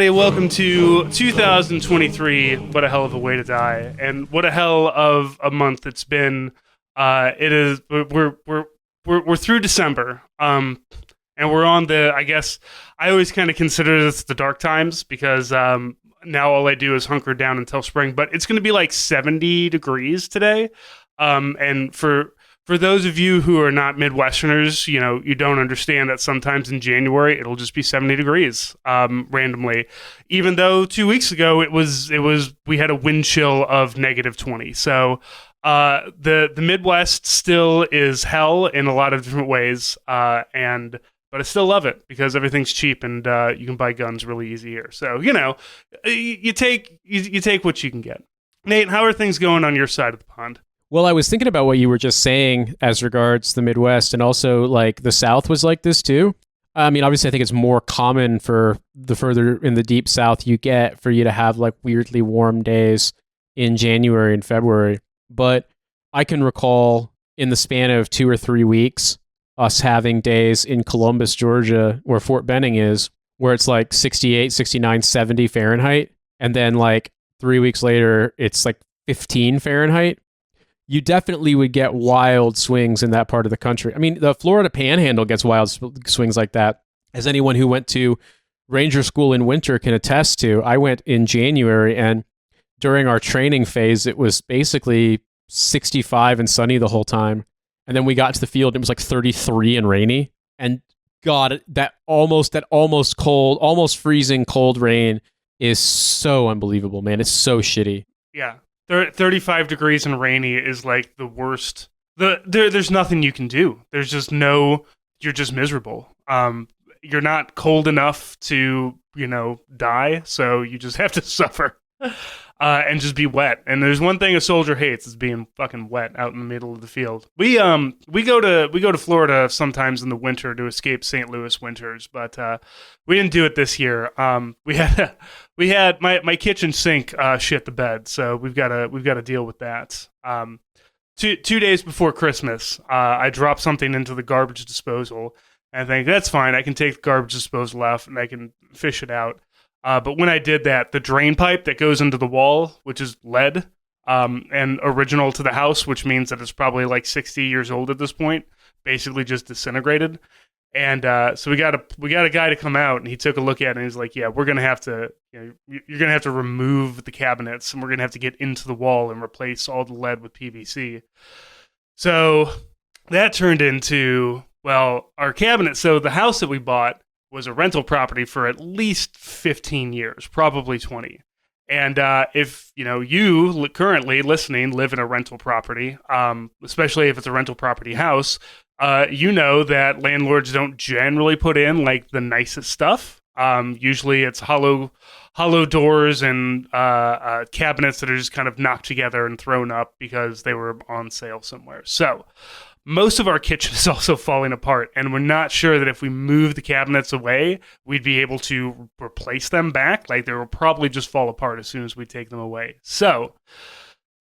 everybody. Welcome to 2023. What a hell of a way to die, and what a hell of a month it's been. It is. We're through December. And we're on the. I guess I always kind of consider this the dark times because now all I do is hunker down until spring. But it's going to be like 70 degrees today. And for those of you who are not Midwesterners, you don't understand that sometimes in January it'll just be 70 degrees randomly. Even though 2 weeks ago we had a wind chill of -20. So the Midwest still is hell in a lot of different ways, but I still love it because everything's cheap and you can buy guns really easy here. So you take what you can get. Nate, how are things going on your side of the pond? Well, I was thinking about what you were just saying as regards the Midwest, and also like the South was like this too. I mean, obviously I think it's more common for the further in the deep South you get for you to have like weirdly warm days in January and February. But I can recall in the span of 2 or 3 weeks, us having days in Columbus, Georgia, where Fort Benning is, where it's like 68, 69, 70 Fahrenheit. And then like 3 weeks later, it's like 15 Fahrenheit. You definitely would get wild swings in that part of the country. I mean, the Florida Panhandle gets wild swings like that. As anyone who went to Ranger School in winter can attest to, I went in January, and during our training phase, it was basically 65 and sunny the whole time. And then we got to the field, it was like 33 and rainy. And God, that almost cold, almost freezing cold rain is so unbelievable, man. It's so shitty. Yeah. 35 degrees and rainy is like the worst. There's nothing you can do. There's just you're just miserable. You're not cold enough to, die. So you just have to suffer and just be wet. And there's one thing a soldier hates is being fucking wet out in the middle of the field. We go to Florida sometimes in the winter to escape St. Louis winters, but we didn't do it this year. We had my kitchen sink shit the bed, so we've got to deal with that. 2 days before Christmas, I dropped something into the garbage disposal, and I think that's fine. I can take the garbage disposal off and I can fish it out. But when I did that, the drain pipe that goes into the wall, which is lead, and original to the house, which means that it's probably like 60 years old at this point, basically just disintegrated. And so we got a guy to come out, and he took a look at it, and he's like, "Yeah, we're gonna have to, you're gonna have to remove the cabinets, and we're gonna have to get into the wall and replace all the lead with PVC." So that turned into, well, our cabinet. So the house that we bought was a rental property for at least 15 years, probably 20. And if you currently listening live in a rental property, especially if it's a rental property house, that landlords don't generally put in like the nicest stuff. Usually it's hollow doors and cabinets that are just kind of knocked together and thrown up because they were on sale somewhere. So most of our kitchen is also falling apart, and we're not sure that if we move the cabinets away, we'd be able to replace them back. Like, they will probably just fall apart as soon as we take them away. So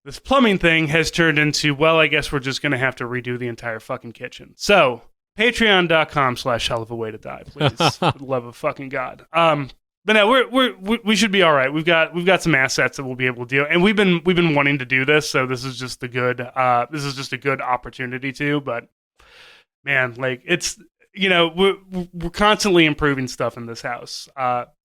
this plumbing thing has turned into, well, I guess we're just going to have to redo the entire fucking kitchen. So patreon.com/hell of a way to die, please. For the love of fucking God. But no, we should be all right. We've got some assets that we'll be able to deal, and we've been wanting to do this, so this is just a good opportunity to. But man, like, it's we're constantly improving stuff in this house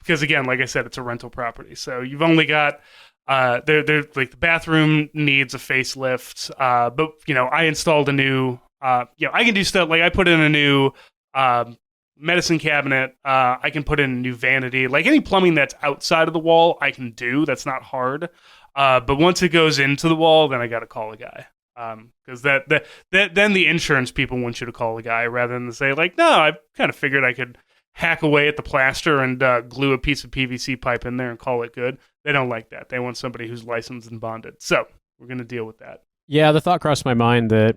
because, again, like I said, it's a rental property, so you've only got there like the bathroom needs a facelift, but I installed a new I can do stuff like I put in a new medicine cabinet. I can put in a new vanity. Like, any plumbing that's outside of the wall, I can do. That's not hard. But once it goes into the wall, then I got to call a guy. Because then the insurance people want you to call a guy rather than to say, like, no, I kind of figured I could hack away at the plaster and glue a piece of PVC pipe in there and call it good. They don't like that. They want somebody who's licensed and bonded. So we're going to deal with that. Yeah, the thought crossed my mind that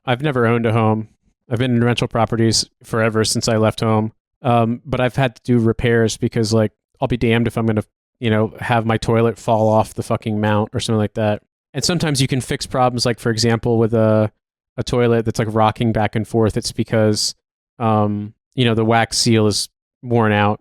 I've never owned a home. I've been in rental properties forever since I left home. But I've had to do repairs because, like, I'll be damned if I'm going to, have my toilet fall off the fucking mount or something like that. And sometimes you can fix problems, like, for example, with a toilet that's like rocking back and forth. It's because, the wax seal is worn out.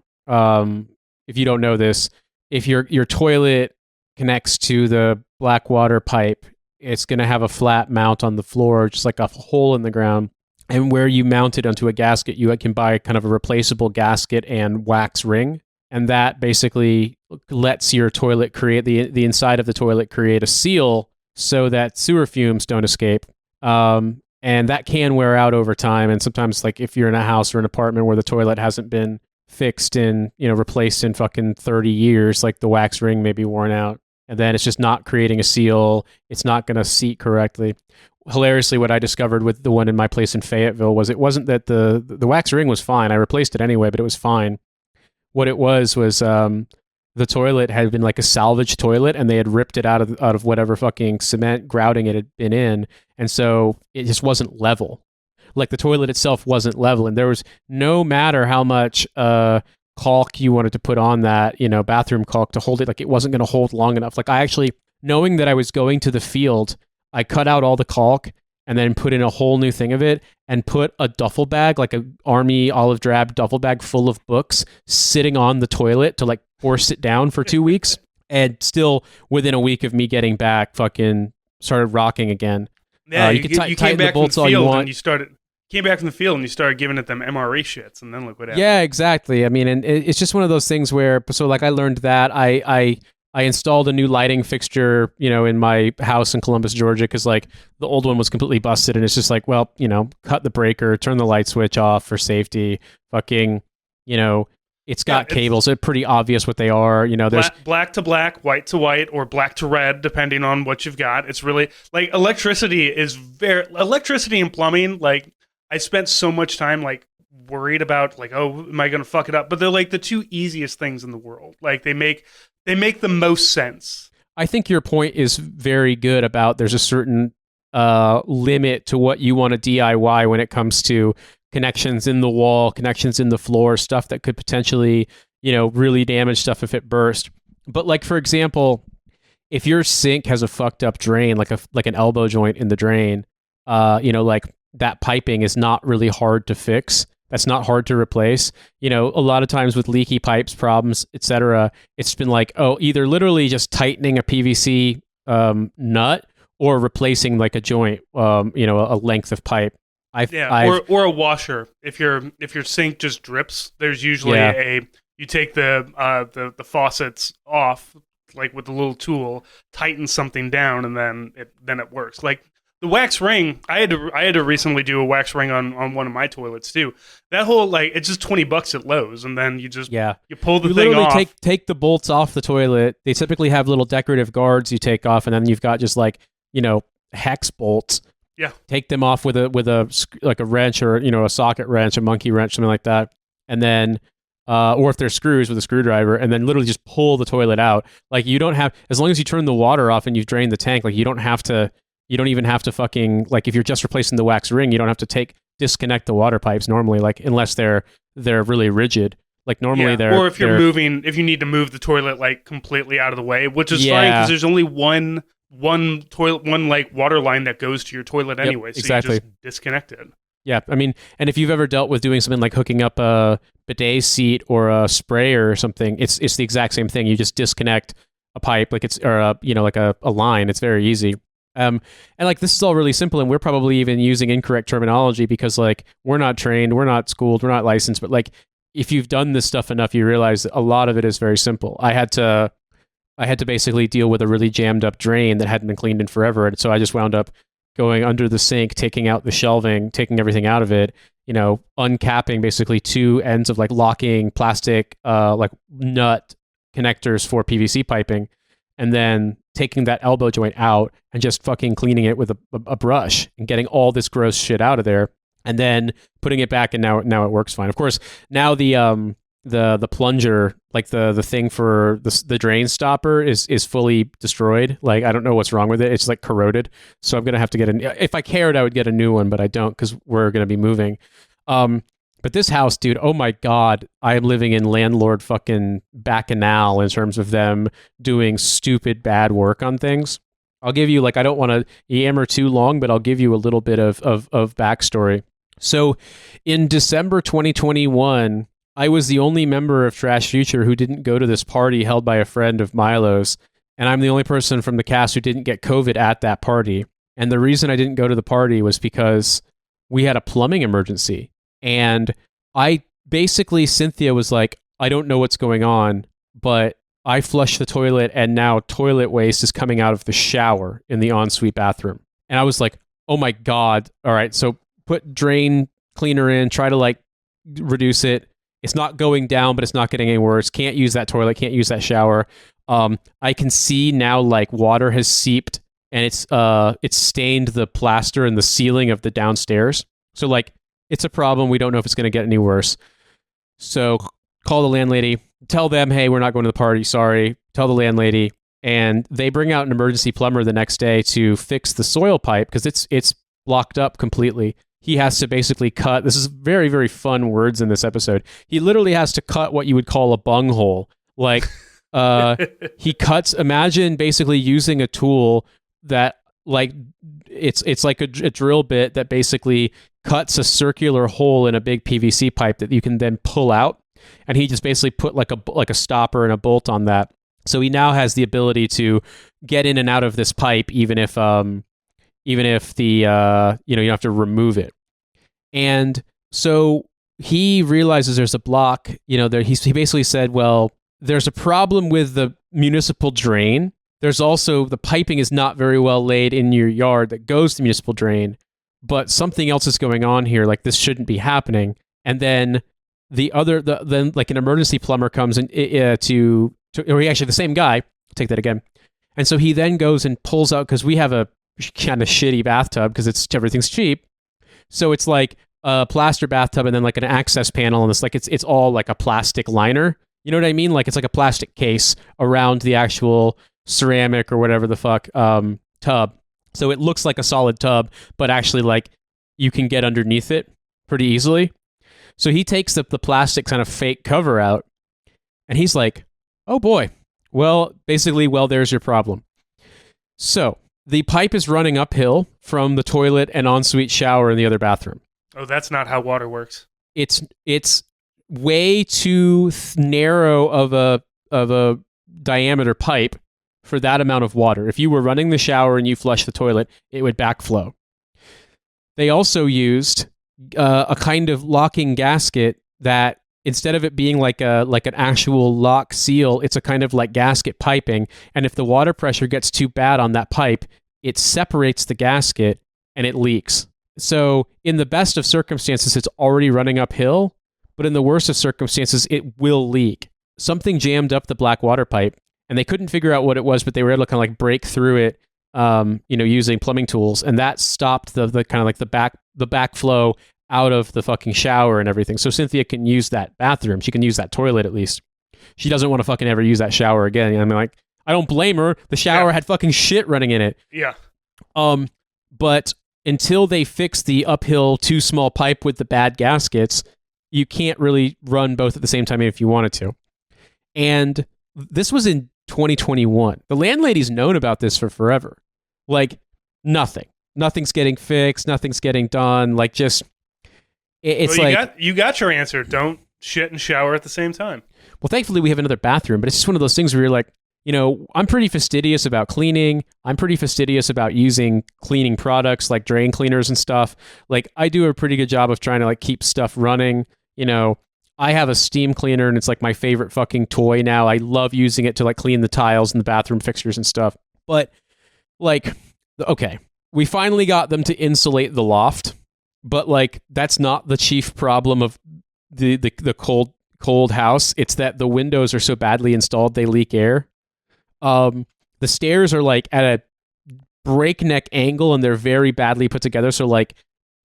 if you don't know this, if your toilet connects to the black water pipe, it's going to have a flat mount on the floor, just like a hole in the ground. And where you mount it onto a gasket, you can buy kind of a replaceable gasket and wax ring. And that basically lets your toilet create the inside of the toilet create a seal so that sewer fumes don't escape. And that can wear out over time. And sometimes, like if you're in a house or an apartment where the toilet hasn't been fixed and replaced in fucking 30 years, like the wax ring may be worn out, and then it's just not creating a seal. It's not going to seat correctly. Hilariously, what I discovered with the one in my place in Fayetteville was it wasn't that the wax ring was fine. I replaced it anyway, but it was fine. What it was the toilet had been like a salvage toilet, and they had ripped it out of whatever fucking cement grouting it had been in, and so it just wasn't level. Like the toilet itself wasn't level, and there was no matter how much caulk you wanted to put on that, bathroom caulk to hold it, like it wasn't going to hold long enough. Like I actually, knowing that I was going to the field, I cut out all the caulk and then put in a whole new thing of it and put a duffel bag, like a army olive drab duffel bag full of books sitting on the toilet to like force it down for 2 weeks. And still within a week of me getting back, fucking started rocking again. Yeah, you could tighten the bolts all you want. Came back from the field and you started giving it them MRE shits, and then look what happened. Yeah, exactly. I mean, and it's just one of those things where, so like I learned that I installed a new lighting fixture, in my house in Columbus, Georgia, because like the old one was completely busted, and it's just like, well, cut the breaker, turn the light switch off for safety. Fucking, it's got cables. It's pretty obvious what they are. There's black to black, white to white, or black to red, depending on what you've got. It's really like electricity and plumbing. Like I spent so much time like worried about like, oh, am I going to fuck it up? But they're like the two easiest things in the world. Like they make the most sense. I think your point is very good about there's a certain limit to what you want to DIY when it comes to connections in the wall, connections in the floor, stuff that could potentially, really damage stuff if it burst. But like, for example, if your sink has a fucked up drain, like an elbow joint in the drain, like that piping is not really hard to fix. That's not hard to replace. A lot of times with leaky pipes problems, etc., it's been like, oh, either literally just tightening a PVC nut or replacing like a joint, a length of pipe. Or a washer. If your sink just drips, there's usually you take the faucets off, like with a little tool, tighten something down, and then it works. Like the wax ring, I had to recently do a wax ring on one of my toilets too. That whole like it's just $20 at Lowe's, and then you just you pull the thing off. You take the bolts off the toilet. They typically have little decorative guards you take off, and then you've got just like hex bolts. Yeah. Take them off with a like a wrench or a socket wrench, a monkey wrench, something like that, and then or if they're screws, with a screwdriver, and then literally just pull the toilet out. Like you don't have, as long as you turn the water off and you've drained the tank, like you don't even have to fucking, like if you're just replacing the wax ring, you don't have to disconnect the water pipes normally, like unless they're really rigid. Like normally they're, or if if you need to move the toilet like completely out of the way, which is fine because there's only one like water line that goes to your toilet anyway, so exactly. You just disconnect it. Yeah, I mean, and if you've ever dealt with doing something like hooking up a bidet seat or a sprayer or something, it's the exact same thing. You just disconnect a pipe, like like a line. It's very easy. And like this is all really simple, and we're probably even using incorrect terminology because like we're not trained, we're not schooled, we're not licensed. But like if you've done this stuff enough, you realize that a lot of it is very simple. I had to basically deal with a really jammed up drain that hadn't been cleaned in forever, and so I just wound up going under the sink, taking out the shelving, taking everything out of it, uncapping basically two ends of like locking plastic like nut connectors for PVC piping, and then taking that elbow joint out and just fucking cleaning it with a brush and getting all this gross shit out of there, and then putting it back, and now it works fine. Of course, now the plunger, like the thing for the drain stopper is fully destroyed. Like I don't know what's wrong with it. It's like corroded. So I'm going to have to if I cared, I would get a new one, but I don't because we're going to be moving. But this house, dude, oh my God, I am living in landlord fucking bacchanal in terms of them doing stupid bad work on things. I'll give you, like, I don't want to yammer too long, but I'll give you a little bit of backstory. So in December 2021, I was the only member of Trash Future who didn't go to this party held by a friend of Milo's, and I'm the only person from the cast who didn't get COVID at that party. And the reason I didn't go to the party was because we had a plumbing emergency. And Cynthia was like, I don't know what's going on, but I flushed the toilet and now toilet waste is coming out of the shower in the ensuite bathroom. And I was like, oh my God. All right, so put drain cleaner in, try to like reduce it. It's not going down, but it's not getting any worse. Can't use that toilet, can't use that shower. I can see now like water has seeped and it's stained the plaster and the ceiling of the downstairs. So like it's a problem. We don't know if it's going to get any worse. So call the landlady, tell them, hey, we're not going to the party. Sorry. Tell the landlady. And they bring out an emergency plumber the next day to fix the soil pipe because it's blocked up completely. He has to basically cut. This is very, very fun words in this episode. He literally has to cut what you would call a bunghole. Like he cuts. Imagine basically using a tool that like it's like a drill bit that basically cuts a circular hole in a big PVC pipe that you can then pull out. And he just basically put like a stopper and a bolt on that. So he now has the ability to get in and out of this pipe, even if the you have to remove it. And so he realizes there's a block. He basically said, well, there's a problem with the municipal drain. There's also the piping is not very well laid in your yard that goes to the municipal drain, but something else is going on here. Like this shouldn't be happening. And then then like an emergency plumber comes in the same guy. Take that again. And so he then goes and pulls out, because we have a kind of shitty bathtub because everything's cheap. So it's like a plaster bathtub and then like an access panel, and it's like it's all like a plastic liner. You know what I mean? Like it's like a plastic case around the actual ceramic or whatever the fuck tub. So it looks like a solid tub, but actually like you can get underneath it pretty easily. So he takes the plastic kind of fake cover out, and he's like, oh boy, well, there's your problem. So the pipe is running uphill from the toilet and ensuite shower in the other bathroom. Oh, that's not how water works. It's way too narrow of a diameter pipe for that amount of water. If you were running the shower and you flush the toilet, it would backflow. They also used a kind of locking gasket that, instead of it being like an actual lock seal, it's a kind of like gasket piping. And if the water pressure gets too bad on that pipe, it separates the gasket and it leaks. So in the best of circumstances, it's already running uphill, but in the worst of circumstances, it will leak. Something jammed up the black water pipe, and they couldn't figure out what it was, but they were able to kind of like break through it, using plumbing tools, and that stopped the kind of like the backflow out of the fucking shower and everything. So Cynthia can use that bathroom. She can use that toilet at least. She doesn't want to fucking ever use that shower again. I mean, like, I don't blame her. The shower had fucking shit running in it. Yeah. But until they fix the uphill too small pipe with the bad gaskets, you can't really run both at the same time if you wanted to. And this was in 2021. The landlady's known about this for forever. Like, nothing's getting fixed. Nothing's getting done. Like, just, it's you got your answer. Don't shit and shower at the same time. Well, thankfully we have another bathroom, but it's just one of those things where you're like, I'm pretty fastidious about cleaning. I'm pretty fastidious about using cleaning products like drain cleaners and stuff. Like, I do a pretty good job of trying to like keep stuff running. I have a steam cleaner, and it's like my favorite fucking toy now. I love using it to like clean the tiles and the bathroom fixtures and stuff. But like, okay, we finally got them to insulate the loft, but like that's not the chief problem of the cold house. It's that the windows are so badly installed they leak air. The stairs are like at a breakneck angle, and they're very badly put together. So like,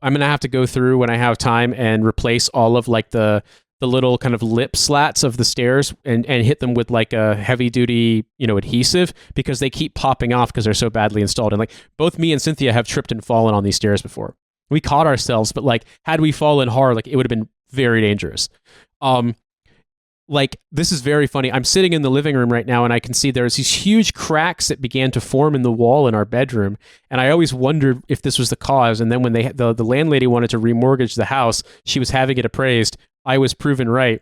I'm gonna have to go through when I have time and replace all of like the little kind of lip slats of the stairs and hit them with like a heavy duty, adhesive, because they keep popping off because they're so badly installed. And like, both me and Cynthia have tripped and fallen on these stairs before. We caught ourselves, but like, had we fallen hard, like it would have been very dangerous. Like, this is very funny. I'm sitting in the living room right now, and I can see there's these huge cracks that began to form in the wall in our bedroom. And I always wondered if this was the cause. And then when the landlady wanted to remortgage the house, she was having it appraised. I was proven right.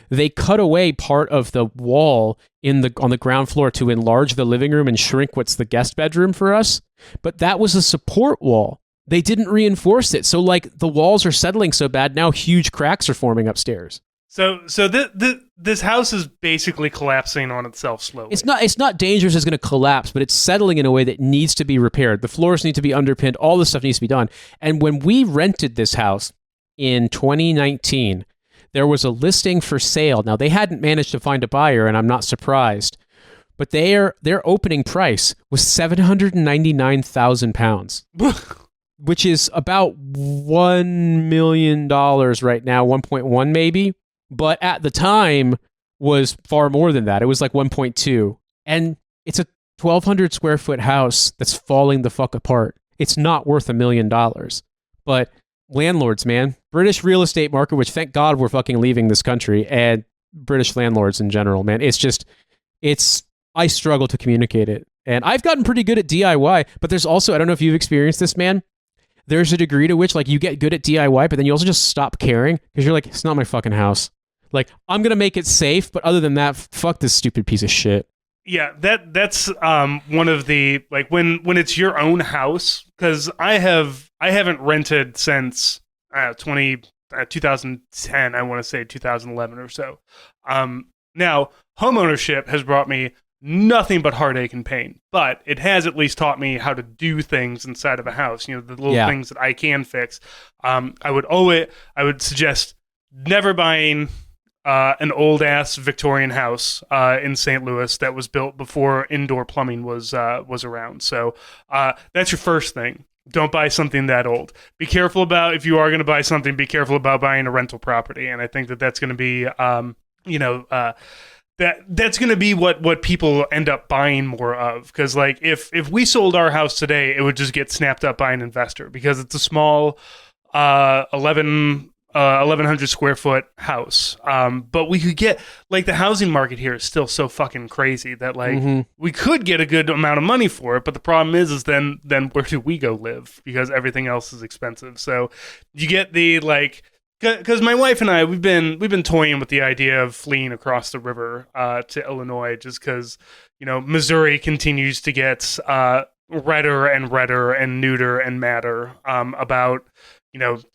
They cut away part of the wall on the ground floor to enlarge the living room and shrink what's the guest bedroom for us. But that was a support wall. They didn't reinforce it. So like the walls are settling so bad now huge cracks are forming upstairs. So this house is basically collapsing on itself slowly. It's not dangerous it's going to collapse, but it's settling in a way that needs to be repaired. The floors need to be underpinned. All this stuff needs to be done. And when we rented this house in 2019, there was a listing for sale. Now, they hadn't managed to find a buyer, and I'm not surprised. But their opening price was £799,000, which is about $1 million right now, 1.1 maybe. But at the time was far more than that. It was like 1.2. And it's a 1,200 square foot house that's falling the fuck apart. It's not worth $1 million. But landlords, man, British real estate market, which thank God we're fucking leaving this country, and British landlords in general, man. I struggle to communicate it. And I've gotten pretty good at DIY, but there's also, I don't know if you've experienced this, man. There's a degree to which like you get good at DIY, but then you also just stop caring because you're like, it's not my fucking house. Like, I'm going to make it safe, but other than that, fuck this stupid piece of shit. Yeah, that's one of the, like, when it's your own house, because I haven't rented since 2010, I want to say 2011 or so. Now, homeownership has brought me nothing but heartache and pain, but it has at least taught me how to do things inside of a house, the little things that I can fix. I would suggest never buying an old ass Victorian house in St. Louis that was built before indoor plumbing was around. So that's your first thing. Don't buy something that old. Be careful about, if you are going to buy something, be careful about buying a rental property. And I think that's going to be, that's going to be what people end up buying more of. Because like if we sold our house today, it would just get snapped up by an investor because it's a small 1,100 square foot house. But we could get, like, the housing market here is still so fucking crazy that like we could get a good amount of money for it. But the problem is then where do we go live? Because everything else is expensive. So you get the like, because my wife and I, we've been toying with the idea of fleeing across the river to Illinois, just because Missouri continues to get redder and redder and neuter and madder about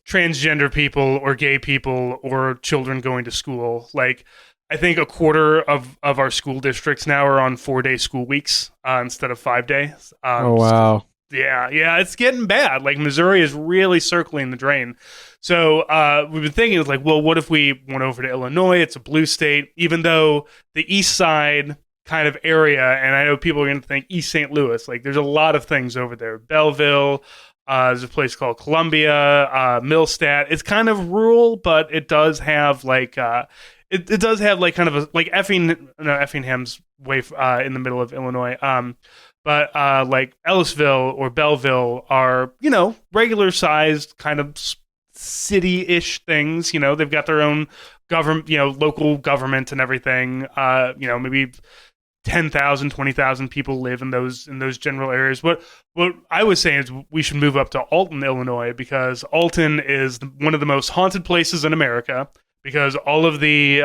transgender people or gay people or children going to school. Like, I think a quarter of our school districts now are on 4-day school weeks instead of 5 days. Oh wow. Yeah, it's getting bad. Like, Missouri is really circling the drain. So we've been thinking, it's like, well, what if we went over to Illinois? It's a blue state, even though the east side kind of area, and I know people are going to think East St. Louis, like, there's a lot of things over there. Belleville, there's a place called Columbia, Millstadt. It's kind of rural, but it does have like it does have like kind of a like Effingham's way in the middle of Illinois. But like Ellisville or Belleville are regular sized kind of city-ish things. They've got their own government, local government and everything. Maybe 10,000, 20,000 people live in those general areas. What I was saying is we should move up to Alton, Illinois, because Alton is one of the most haunted places in America, because all of the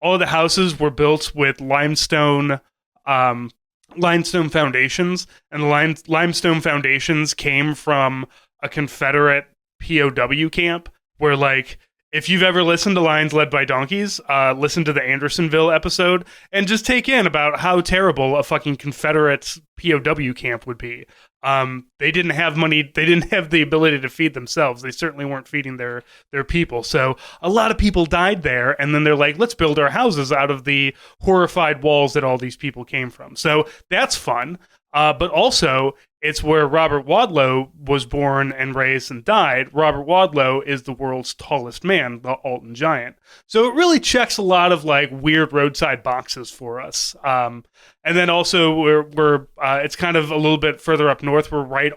houses were built with limestone foundations, and the limestone foundations came from a Confederate POW camp where, like, if you've ever listened to Lions Led by Donkeys, listen to the Andersonville episode and just take in about how terrible a fucking Confederate POW camp would be. They didn't have money. They didn't have the ability to feed themselves. They certainly weren't feeding their people. So a lot of people died there. And then they're like, let's build our houses out of the horrified walls that all these people came from. So that's fun. But also, it's where Robert Wadlow was born and raised and died. Robert Wadlow is the world's tallest man, the Alton Giant. So it really checks a lot of like weird roadside boxes for us. And then also we're it's kind of a little bit further up north. We're right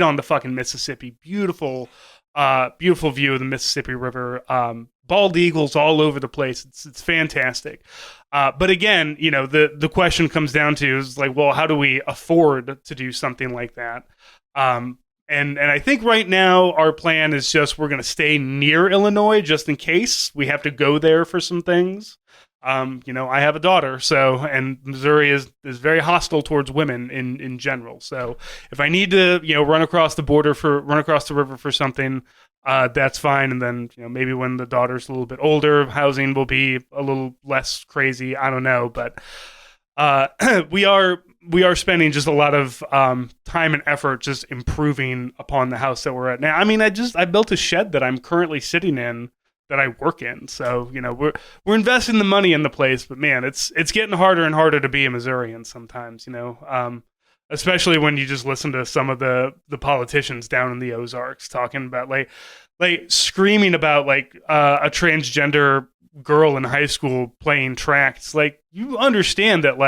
on the fucking Mississippi. Beautiful view of the Mississippi River. Bald eagles all over the place. It's fantastic. But again, the question comes down to is like, well, how do we afford to do something like that? And I think right now our plan is just we're going to stay near Illinois just in case we have to go there for some things. I have a daughter, so and Missouri is very hostile towards women in general. So if I need to, run across the river for something, that's fine. And then maybe when the daughter's a little bit older, housing will be a little less crazy. I don't know, but we are spending just a lot of time and effort just improving upon the house that we're at now. I mean, I built a shed that I'm currently sitting in that I work in. So, we're investing the money in the place, but man, it's getting harder and harder to be a Missourian sometimes, especially when you just listen to some of the politicians down in the Ozarks talking about like screaming about a transgender girl in high school playing tracts. Like, you understand that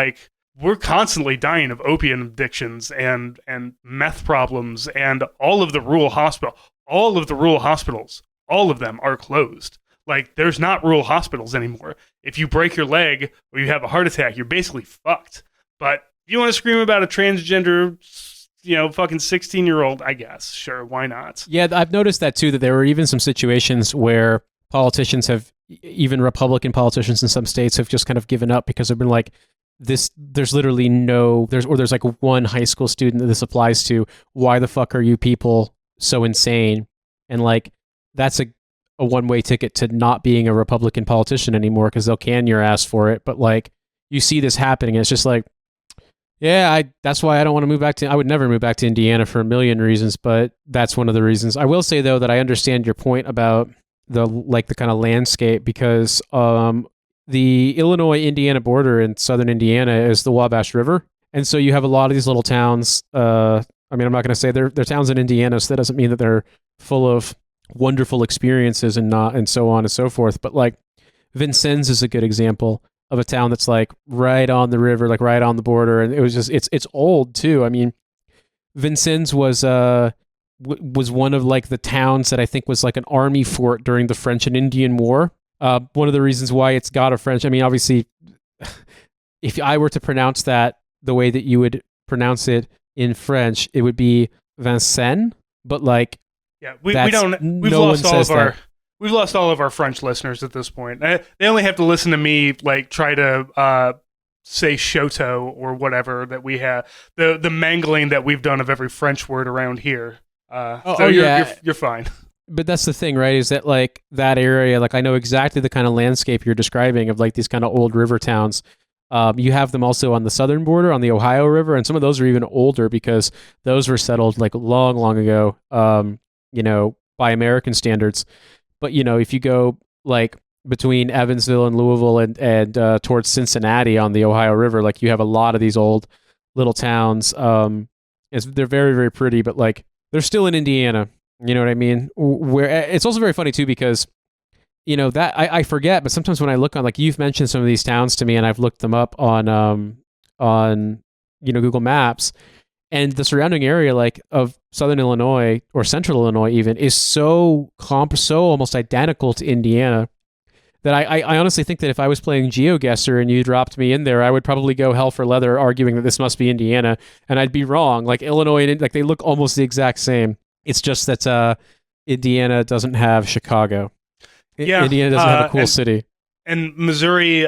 we're constantly dying of opium addictions and meth problems, and all of the rural hospitals, all of them are closed. Like, there's not rural hospitals anymore. If you break your leg or you have a heart attack, you're basically fucked. But if you want to scream about a transgender, fucking 16-year-old, I guess, sure, why not? Yeah, I've noticed that too, that there were even some situations where politicians have, even Republican politicians in some states have just kind of given up because they've been like, there's literally there's like one high school student that this applies to. Why the fuck are you people so insane? And like, that's a one-way ticket to not being a Republican politician anymore, because they'll can your ass for it. But like, you see this happening, and it's just like, yeah, that's why I don't want to move back to. I would never move back to Indiana for a million reasons, but that's one of the reasons. I will say though that I understand your point about the kind of landscape, because the Illinois-Indiana border in southern Indiana is the Wabash River, and so you have a lot of these little towns. I mean, I'm not going to say they're towns in Indiana, so that doesn't mean that they're full of wonderful experiences and so on and so forth. But like, Vincennes is a good example of a town that's like right on the river, like right on the border, and it was just it's old too. I mean, Vincennes was one of like the towns that I think was like an army fort during the French and Indian War. One of the reasons why it's got a French, I mean, obviously, if I were to pronounce that the way that you would pronounce it in French, it would be Vincennes. But like, yeah, we've lost all of our French listeners at this point. They only have to listen to me like try to say Shoto or whatever that we have, the mangling that we've done of every French word around here. You're fine. But that's the thing, right? Is that like that area, like I know exactly the kind of landscape you're describing of like these kind of old river towns. You have them also on the southern border on the Ohio River, and some of those are even older because those were settled like long, long ago, by American standards. But, if you go like between Evansville and Louisville and towards Cincinnati on the Ohio River, like you have a lot of these old little towns. They're very, very pretty, but like they're still in Indiana. You know what I mean? Where it's also very funny too, because that I forget, but sometimes when I look on, like, you've mentioned some of these towns to me, and I've looked them up on Google Maps, and the surrounding area, like of Southern Illinois or Central Illinois, even is so almost identical to Indiana that I honestly think that if I was playing GeoGuessr and you dropped me in there, I would probably go hell for leather arguing that this must be Indiana, and I'd be wrong. Like Illinois and they look almost the exact same. It's just that Indiana doesn't have Chicago. Yeah, Indiana doesn't have a cool city. And Missouri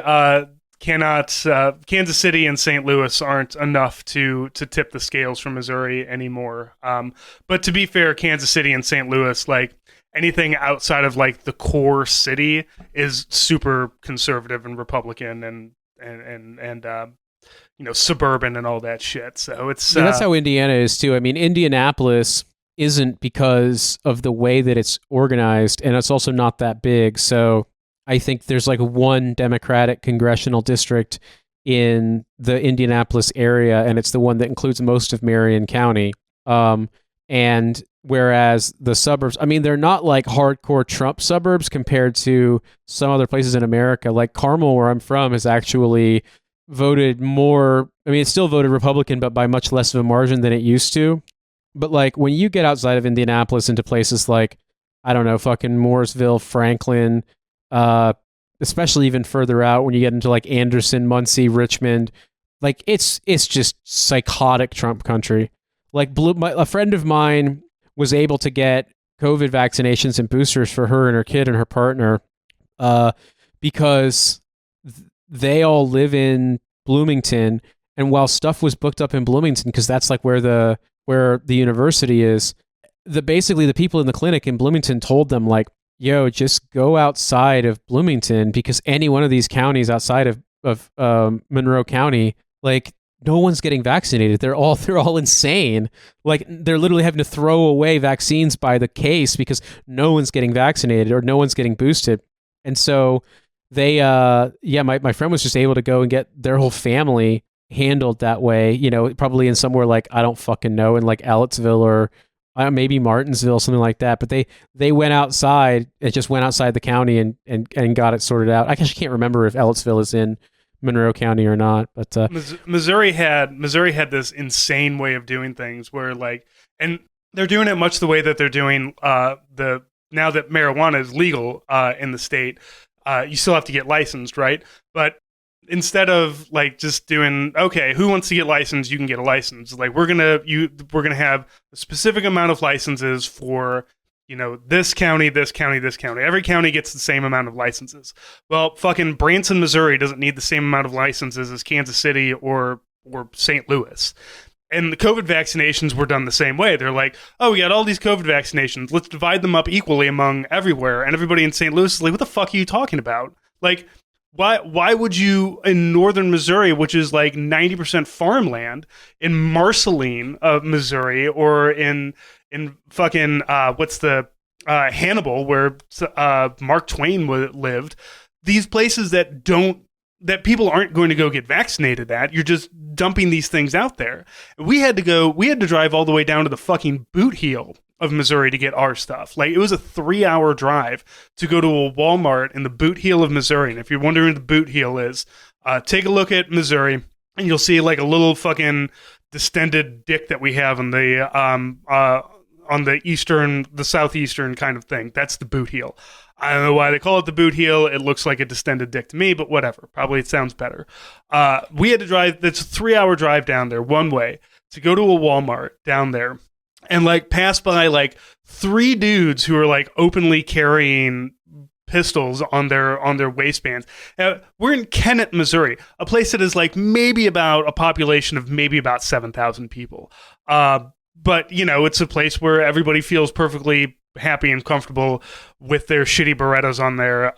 Kansas City and St. Louis aren't enough to tip the scales for Missouri anymore. But to be fair, Kansas City and St. Louis, like anything outside of like the core city, is super conservative and Republican and suburban and all that shit. So it's that's how Indiana is too. I mean, Indianapolis isn't because of the way that it's organized, and it's also not that big. So I think there's like one Democratic congressional district in the Indianapolis area, and it's the one that includes most of Marion County. And whereas the suburbs, I mean, they're not like hardcore Trump suburbs compared to some other places in America. Like Carmel, where I'm from, has actually voted more. I mean, it's still voted Republican, but by much less of a margin than it used to. But like when you get outside of Indianapolis into places like, I don't know, fucking Mooresville, Franklin, especially even further out when you get into like Anderson, Muncie, Richmond, like it's just psychotic Trump country. Like a friend of mine was able to get COVID vaccinations and boosters for her and her kid and her partner because they all live in Bloomington. And while stuff was booked up in Bloomington, because that's like where the university is, basically the people in the clinic in Bloomington told them like, yo, just go outside of Bloomington, because any one of these counties outside of Monroe County, like no one's getting vaccinated. They're all insane. Like they're literally having to throw away vaccines by the case because no one's getting vaccinated or no one's getting boosted. And so they, my friend was just able to go and get their whole family handled that way, you know, probably in somewhere like, I don't fucking know, in like Ellettsville or maybe Martinsville, something like that. But they went outside, it just went outside the county and got it sorted out. I actually can't remember if Ellettsville is in Monroe County or not, but Missouri had this insane way of doing things where like, and they're doing it much the way that they're doing now that marijuana is legal in the state. You still have to get licensed, right? But instead of like just doing, okay, who wants to get licensed? You can get a license. Like we're gonna have a specific amount of licenses for, you know, this county, this county, this county. Every county gets the same amount of licenses. Well, fucking Branson, Missouri doesn't need the same amount of licenses as Kansas City or St. Louis. And the COVID vaccinations were done the same way. They're like, oh, we got all these COVID vaccinations. Let's divide them up equally among everywhere. And everybody in St. Louis is like, what the fuck are you talking about? Like, why would you, in northern Missouri, which is like 90% farmland, in Marceline, Missouri, or in fucking Hannibal, where Mark Twain lived, these places that people aren't going to go get vaccinated at, you're just dumping these things out there. We had to drive all the way down to the fucking boot heel of Missouri to get our stuff. Like, it was a 3-hour drive to go to a Walmart in the boot heel of Missouri. And if you're wondering what the boot heel is, take a look at Missouri and you'll see like a little fucking distended dick that we have on the southeastern kind of thing. That's the boot heel. I don't know why they call it the boot heel. It looks like a distended dick to me, but whatever. Probably it sounds better. We had to drive, that's a 3-hour drive down there one way to go to a Walmart down there and like pass by like 3 dudes who are like openly carrying pistols on their waistbands. We're in Kennett, Missouri, a place that is like maybe about a population of maybe about 7,000 people. But you know, it's a place where everybody feels perfectly happy and comfortable with their shitty Berettas on their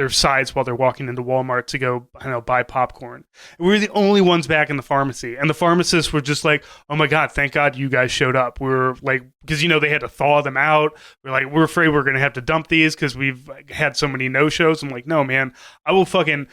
sides while they're walking into Walmart to go, buy popcorn. And we were the only ones back in the pharmacy, and the pharmacists were just like, "Oh my god, thank God you guys showed up." We were like, because they had to thaw them out. We're afraid we're gonna have to dump these because we've had so many no shows. I'm like, no man, I will fucking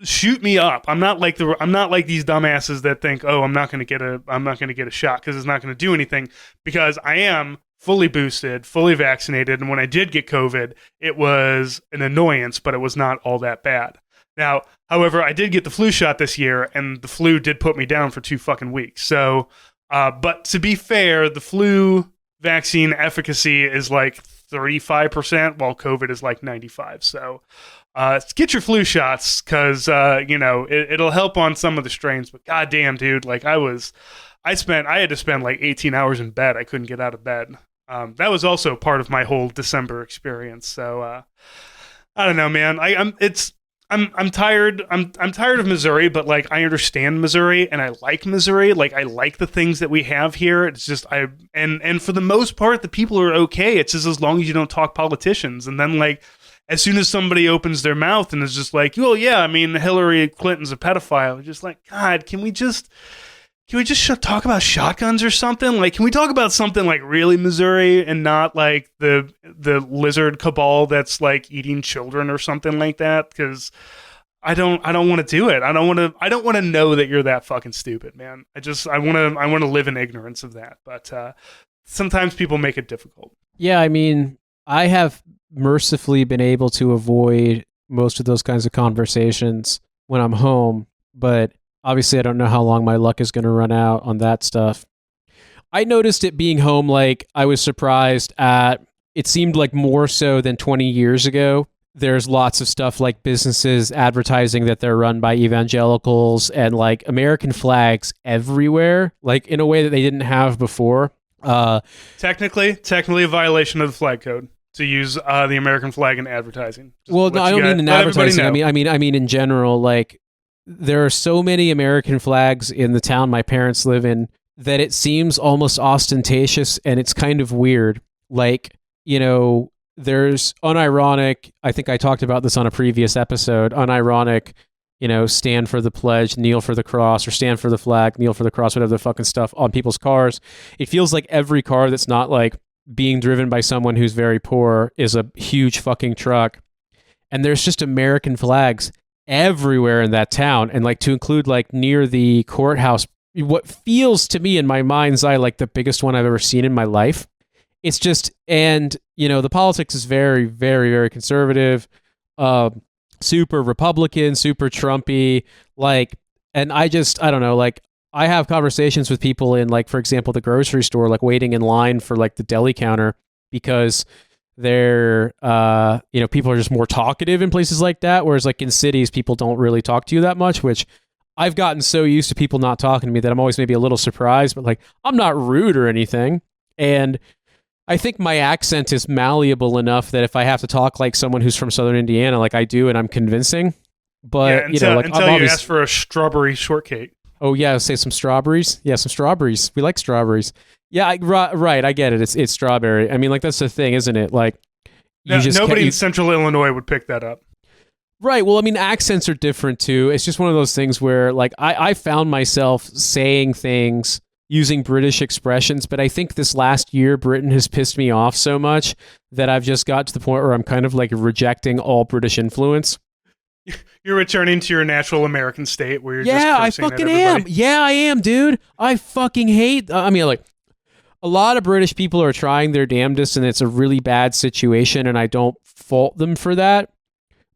shoot me up. I'm not like these dumbasses that think, oh, I'm not gonna get a shot because it's not gonna do anything, because I am fully boosted, fully vaccinated, and when I did get COVID, it was an annoyance, but it was not all that bad. Now, however, I did get the flu shot this year, and the flu did put me down for 2 fucking weeks. So, but to be fair, the flu vaccine efficacy is like 35%, while COVID is like 95%. So, get your flu shots, because it'll help on some of the strains. But goddamn, dude, like I had to spend like 18 hours in bed. I couldn't get out of bed. That was also part of my whole December experience. So I don't know, man. I'm tired. I'm tired of Missouri, but like I understand Missouri and I like Missouri. Like I like the things that we have here. It's just and for the most part, the people are okay. It's just as long as you don't talk politicians. And then like as soon as somebody opens their mouth and is just like, well, yeah, I mean, Hillary Clinton's a pedophile. It's just like, God, can we just talk about shotguns or something? Like, can we talk about something like really Missouri and not like the lizard cabal that's like eating children or something like that? Because I don't want to do it. I don't want to know that you're that fucking stupid, man. I want to live in ignorance of that. But sometimes people make it difficult. Yeah, I mean, I have mercifully been able to avoid most of those kinds of conversations when I'm home, but obviously, I don't know how long my luck is going to run out on that stuff. I noticed it being home, like, I was surprised at, it seemed like more so than 20 years ago. There's lots of stuff like businesses advertising that they're run by evangelicals and like American flags everywhere, like in a way that they didn't have before. Technically a violation of the flag code to use the American flag in advertising. Well, no, I don't mean in advertising. I mean in general. Like, there are so many American flags in the town my parents live in that it seems almost ostentatious, and it's kind of weird. Like, you know, there's unironic. I think I talked about this on a previous episode. Unironic, you know, stand for the pledge, kneel for the cross, or stand for the flag, kneel for the cross, whatever the fucking stuff on people's cars. It feels like every car that's not like being driven by someone who's very poor is a huge fucking truck. And there's just American flags everywhere in that town. And like, to include like near the courthouse, what feels to me in my mind's eye like the biggest one I've ever seen in my life. It's just, and you know, the politics is very, very, very conservative, super Republican, super Trumpy, like, and I don't know, like, I have conversations with people in, like, for example, the grocery store, like waiting in line for like the deli counter, because they're, you know, people are just more talkative in places like that. Whereas like in cities, people don't really talk to you that much, which I've gotten so used to people not talking to me that I'm always maybe a little surprised, but like, I'm not rude or anything. And I think my accent is malleable enough that if I have to talk like someone who's from Southern Indiana, like I do, and I'm convincing, but you know, like until you ask for a strawberry shortcake. Oh yeah, say some strawberries. Yeah, some strawberries. We like strawberries. Yeah, right. I get it. It's strawberry. I mean, like, that's the thing, isn't it? Like, nobody in Central Illinois would pick that up. Right. Well, I mean, accents are different too. It's just one of those things where, like, I found myself saying things using British expressions, but I think this last year, Britain has pissed me off so much that I've just got to the point where I'm kind of like rejecting all British influence. You're returning to your natural American state where you're just I fucking am. Yeah, I am, dude. I fucking hate. I mean, like, a lot of British people are trying their damnedest, and it's a really bad situation, and I don't fault them for that.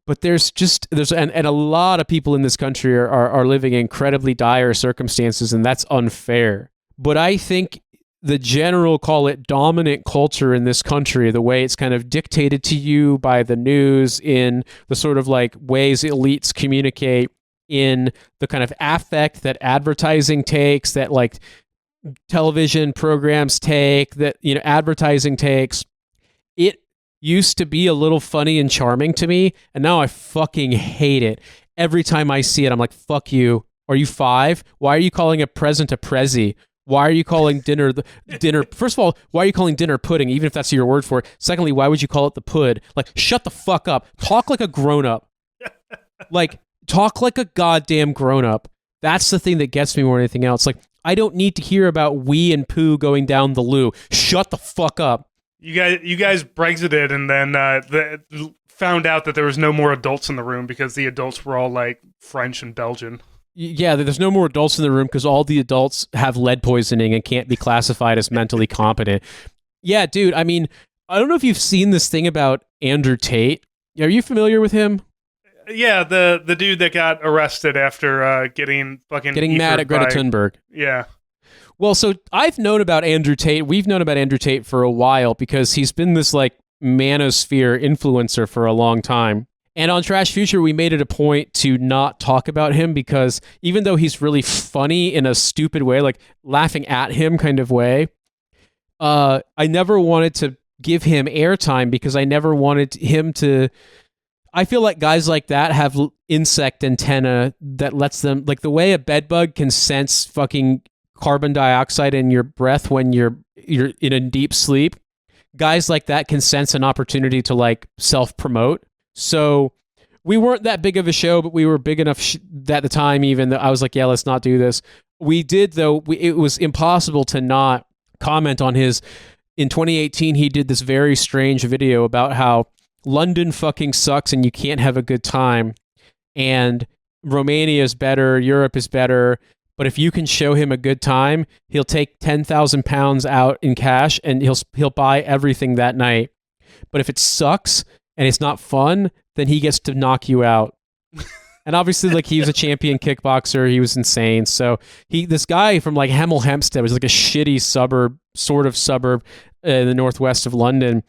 But there's a lot of people in this country are living in incredibly dire circumstances, and that's unfair. But I think the general, call it dominant culture in this country, the way it's kind of dictated to you by the news, in the sort of like ways elites communicate, in the kind of affect that advertising takes, that like television programs take, that, you know, advertising takes, it used to be a little funny and charming to me, and now I fucking hate it. Every time I see it, I'm like, fuck you. Are you 5? Why are you calling a present a prezi? Why are you calling dinner dinner? First of all, why are you calling dinner pudding, even if that's your word for it? Secondly, why would you call it the pud? Like, shut the fuck up. Talk like a grown-up. Like, talk like a goddamn grown-up. That's the thing that gets me more than anything else. Like, I don't need to hear about wee and poo going down the loo. Shut the fuck up. You guys Brexited, and then found out that there was no more adults in the room because the adults were all like French and Belgian. Yeah, there's no more adults in the room because all the adults have lead poisoning and can't be classified as mentally competent. Yeah, dude, I mean, I don't know if you've seen this thing about Andrew Tate. Are you familiar with him? Yeah, the dude that got arrested after getting mad at Greta Thunberg. Yeah. Well, so I've known about Andrew Tate. We've known about Andrew Tate for a while because he's been this like manosphere influencer for a long time. And on Trash Future, we made it a point to not talk about him because even though he's really funny in a stupid way, like laughing at him kind of way, I never wanted to give him airtime because I never wanted him to... I feel like guys like that have insect antenna that lets them... Like the way a bedbug can sense fucking carbon dioxide in your breath when you're in a deep sleep, guys like that can sense an opportunity to like self-promote. So we weren't that big of a show, but we were big enough at the time even that I was like, yeah, let's not do this. We did, though. It was impossible to not comment on his... In 2018, he did this very strange video about how London fucking sucks and you can't have a good time. And Romania is better, Europe is better. But if you can show him a good time, he'll take 10,000 pounds out in cash and he'll buy everything that night. But if it sucks and it's not fun, then he gets to knock you out. And obviously, like, he was a champion kickboxer. He was insane. So this guy from like Hemel Hempstead, was like a shitty sort of suburb in the northwest of London,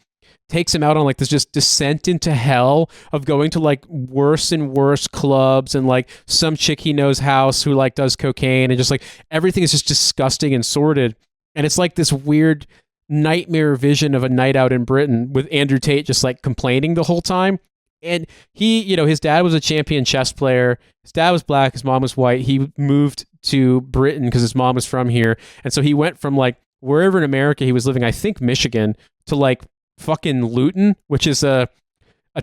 takes him out on like this just descent into hell of going to like worse and worse clubs and like some chick he knows house who like does cocaine, and just like everything is just disgusting and sordid. And it's like this weird nightmare vision of a night out in Britain with Andrew Tate just like complaining the whole time. And he, his dad was a champion chess player. His dad was black. His mom was white. He moved to Britain because his mom was from here. And so he went from like wherever in America he was living, I think Michigan, to like fucking Luton, which is a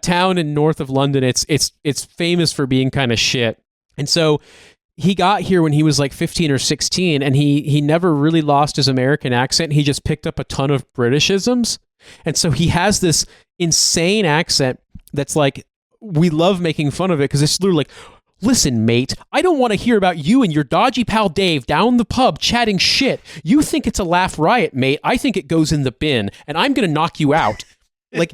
town in north of London. It's famous for being kind of shit. And so he got here when he was like 15 or 16, and he never really lost his American accent. He just picked up a ton of Britishisms. And so he has this insane accent that's like, we love making fun of it because it's literally like, listen, mate, I don't want to hear about you and your dodgy pal Dave down the pub chatting shit. You think it's a laugh riot, mate. I think it goes in the bin, and I'm going to knock you out. Like,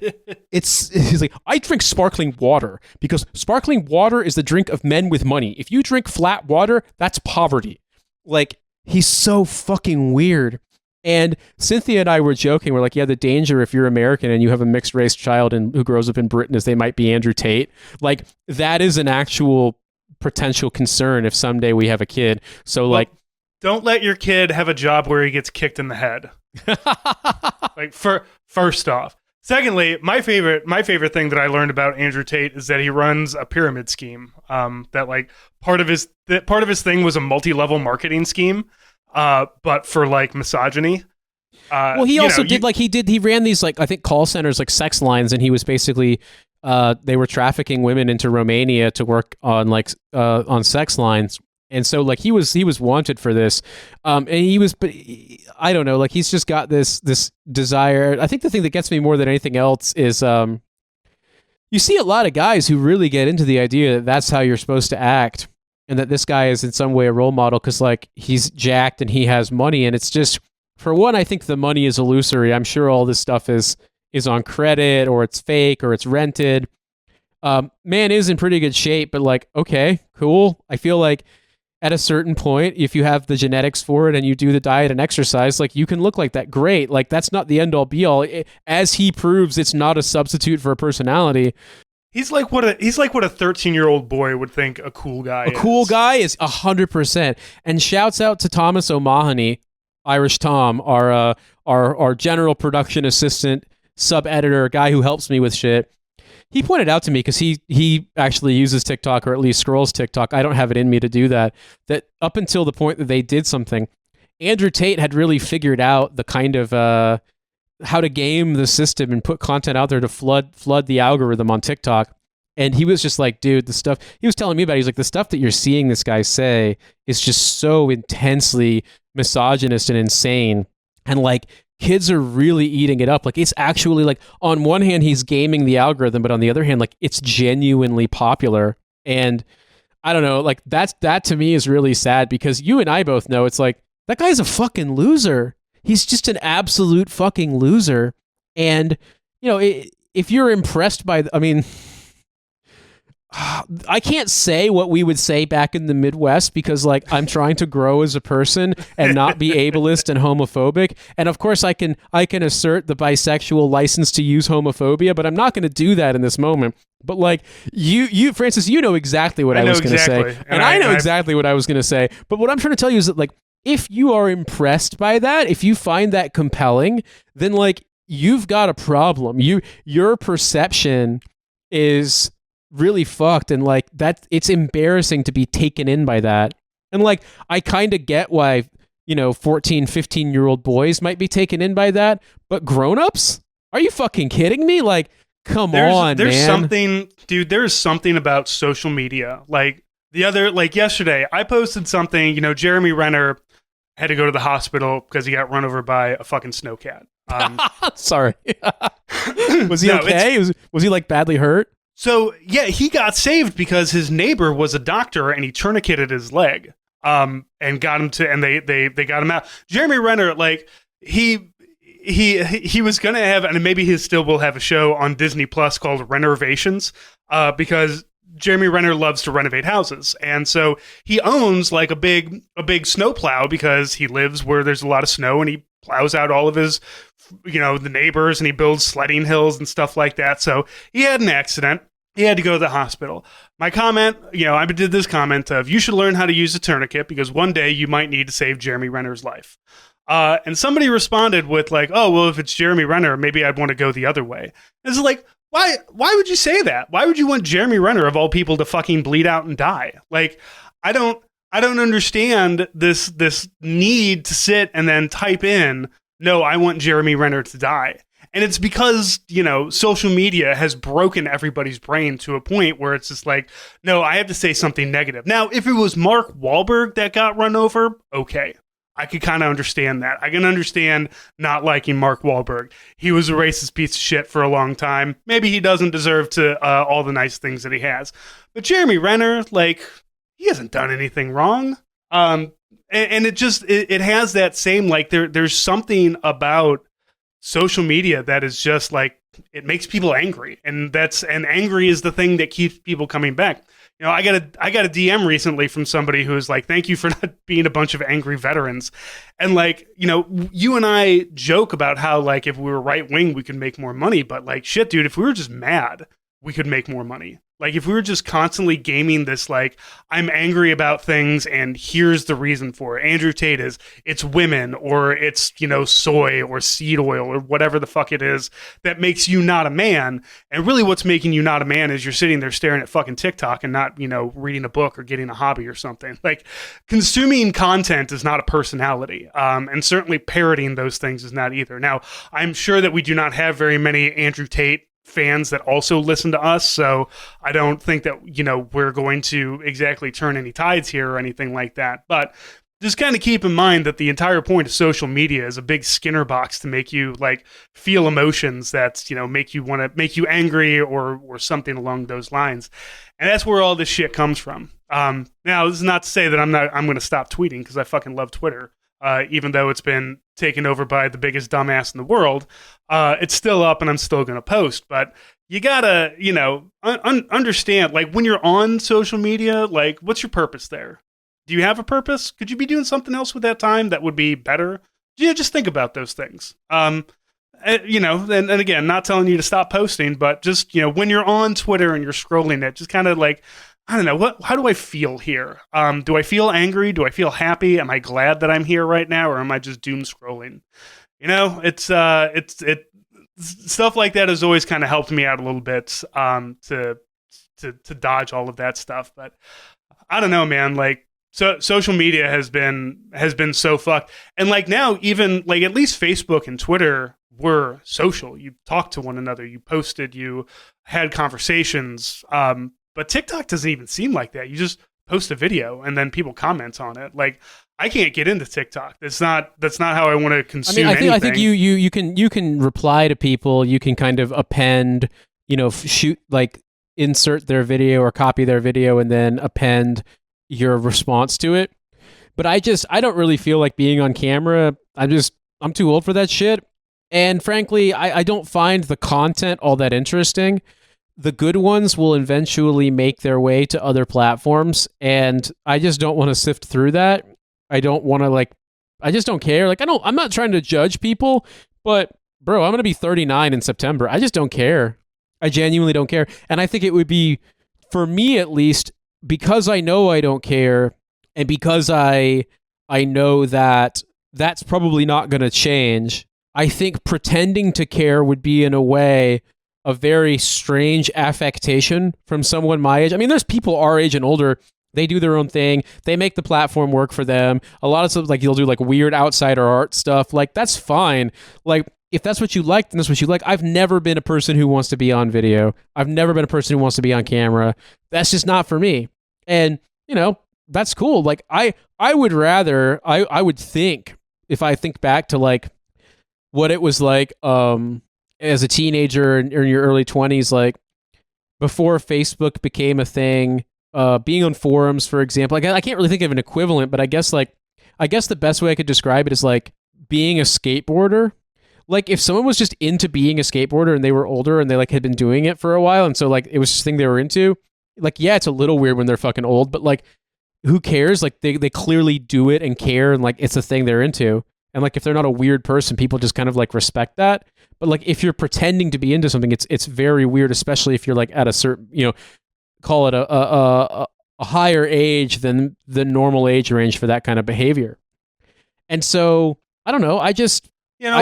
he's like, I drink sparkling water because sparkling water is the drink of men with money. If you drink flat water, that's poverty. Like, he's so fucking weird. And Cynthia and I were joking. We're like, yeah, the danger if you're American and you have a mixed race child and who grows up in Britain is they might be Andrew Tate. Like, that is an actual potential concern if someday we have a kid. So, like, don't let your kid have a job where he gets kicked in the head. Like, first off. Secondly, my favorite thing that I learned about Andrew Tate is that he runs a pyramid scheme. That like part of his thing was a multi-level marketing scheme, but for like misogyny. Well, he also he ran these like I think call centers like sex lines, and he was basically they were trafficking women into Romania to work on like on sex lines. And so, like, he was wanted for this, and I don't know, like, he's just got this desire. I think the thing that gets me more than anything else is, you see a lot of guys who really get into the idea that that's how you're supposed to act, and that this guy is in some way a role model because, like, he's jacked and he has money, and it's just, for one, I think the money is illusory. I'm sure all this stuff is on credit, or it's fake, or it's rented. Man is in pretty good shape, but, like, okay, cool. I feel like at a certain point, if you have the genetics for it and you do the diet and exercise, like, you can look like that. Great. Like, that's not the end all be all. As he proves, it's not a substitute for a personality. He's like what a 13-year-old boy would think a cool guy is. A cool guy is 100%. And shouts out to Thomas O'Mahony, Irish Tom, our general production assistant, sub-editor, guy who helps me with shit. He pointed out to me, because he actually uses TikTok, or at least scrolls TikTok. I don't have it in me to do that. That up until the point that they did something, Andrew Tate had really figured out the kind of how to game the system and put content out there to flood the algorithm on TikTok. And he was just like, dude, the stuff he was telling me about, he's like, the stuff that you're seeing this guy say is just so intensely misogynist and insane. And like, kids are really eating it up. Like, it's actually like, on one hand, he's gaming the algorithm, but on the other hand, like, it's genuinely popular. And I don't know, like, that to me is really sad, because you and I both know it's like, that guy's a fucking loser. He's just an absolute fucking loser. And, if you're impressed by, I can't say what we would say back in the Midwest, because like, I'm trying to grow as a person and not be ableist and homophobic. And of course I can assert the bisexual license to use homophobia, but I'm not going to do that in this moment. But like, you Francis, you know exactly what I was going to say. And I know exactly what I was going to say. But what I'm trying to tell you is that, like, if you are impressed by that, if you find that compelling, then like, you've got a problem. Your perception is really fucked, and like, that it's embarrassing to be taken in by that. And like, I kind of get why 14, 15-year-old boys might be taken in by that, but grown-ups, are you fucking kidding me? Like, come on, there's man. something, dude, there's something about social media. Like, yesterday I posted something, Jeremy Renner had to go to the hospital because he got run over by a fucking snowcat. Sorry. Was he okay? Was he like badly hurt? So, yeah, he got saved because his neighbor was a doctor, and he tourniqueted his leg, and got him to, and they got him out. Jeremy Renner, like, he was going to have, and maybe he still will have, a show on Disney Plus called Renovations, because Jeremy Renner loves to renovate houses. And so he owns like a big snowplow, because he lives where there's a lot of snow, and he plows out all of his, the neighbors, and he builds sledding hills and stuff like that. So he had an accident. He had to go to the hospital. My comment, I did this comment of, you should learn how to use a tourniquet, because one day you might need to save Jeremy Renner's life. And somebody responded with like, oh, well, if it's Jeremy Renner, maybe I'd want to go the other way. And it's like, why would you say that? Why would you want Jeremy Renner, of all people, to fucking bleed out and die? Like, I don't understand this need to sit and then type in, no, I want Jeremy Renner to die. And it's because, social media has broken everybody's brain to a point where it's just like, no, I have to say something negative. Now, if it was Mark Wahlberg that got run over, okay. I could kind of understand that. I can understand not liking Mark Wahlberg. He was a racist piece of shit for a long time. Maybe he doesn't deserve to all the nice things that he has. But Jeremy Renner, like, he hasn't done anything wrong. And it just, it has that same, like, there's something about social media that is just like, it makes people angry. And angry is the thing that keeps people coming back. I got a DM recently from somebody who was like, thank you for not being a bunch of angry veterans. And like, you and I joke about how like, if we were right wing, we could make more money, but like, shit, dude, if we were just mad, we could make more money. Like if we were just constantly gaming this, like, I'm angry about things and here's the reason for it. Andrew Tate is, it's women or it's, soy or seed oil or whatever the fuck it is that makes you not a man. And really what's making you not a man is you're sitting there staring at fucking TikTok and not, reading a book or getting a hobby or something. Like consuming content is not a personality. And certainly parroting those things is not either. Now, I'm sure that we do not have very many Andrew Tate fans that also listen to us, so I don't think that we're going to exactly turn any tides here or anything like that, but just kind of keep in mind that the entire point of social media is a big Skinner box to make you like feel emotions that make you angry or something along those lines, and that's where all this shit comes from. Now this is not to say that I'm going to stop tweeting, because I fucking love Twitter. Even though it's been taken over by the biggest dumbass in the world, it's still up and I'm still going to post. But you gotta, understand, like when you're on social media, like what's your purpose there? Do you have a purpose? Could you be doing something else with that time that would be better? Yeah, just think about those things. And again, not telling you to stop posting, but just, when you're on Twitter and you're scrolling it, just kind of like, I don't know, how do I feel here? Do I feel angry? Do I feel happy? Am I glad that I'm here right now, or am I just doom scrolling? It's stuff like that has always kind of helped me out a little bit to dodge all of that stuff. But I don't know, man. Like, so social media has been so fucked, and like now even like at least Facebook and Twitter were social. You talked to one another, you posted, you had conversations. But TikTok doesn't even seem like that. You just post a video and then people comment on it. Like I can't get into TikTok. That's not how I want to consume anything. I think you can reply to people. You can kind of append, insert their video or copy their video and then append your response to it. But I don't really feel like being on camera. I'm too old for that shit. And frankly, I don't find the content all that interesting. The good ones will eventually make their way to other platforms, and I just don't want to sift through that. I don't want to I just don't care. I'm not trying to judge people, but bro, I'm going to be 39 in September. I just don't care. I genuinely don't care. And I think it would be, for me at least, because I know I don't care, and because I know that that's probably not going to change, I think pretending to care would be, in a way, a very strange affectation from someone my age. I mean, there's people our age and older, they do their own thing. They make the platform work for them. A lot of stuff, like you'll do like weird outsider art stuff. Like that's fine. Like if that's what you like, then that's what you like. I've never been a person who wants to be on video. I've never been a person who wants to be on camera. That's just not for me. And, that's cool. Like I would think, if I think back to like what it was like, as a teenager in your early 20s, like before Facebook became a thing, being on forums, for example, like I can't really think of an equivalent, but I guess the best way I could describe it is like being a skateboarder. Like if someone was just into being a skateboarder and they were older and they like had been doing it for a while, and so like it was just a thing they were into, like, yeah, it's a little weird when they're fucking old, but like who cares? Like they clearly do it and care, and like it's a thing they're into. And like if they're not a weird person, people just kind of like respect that. But like if you're pretending to be into something, it's very weird, especially if you're like at a certain, call it a higher age than the normal age range for that kind of behavior. And so I don't know. I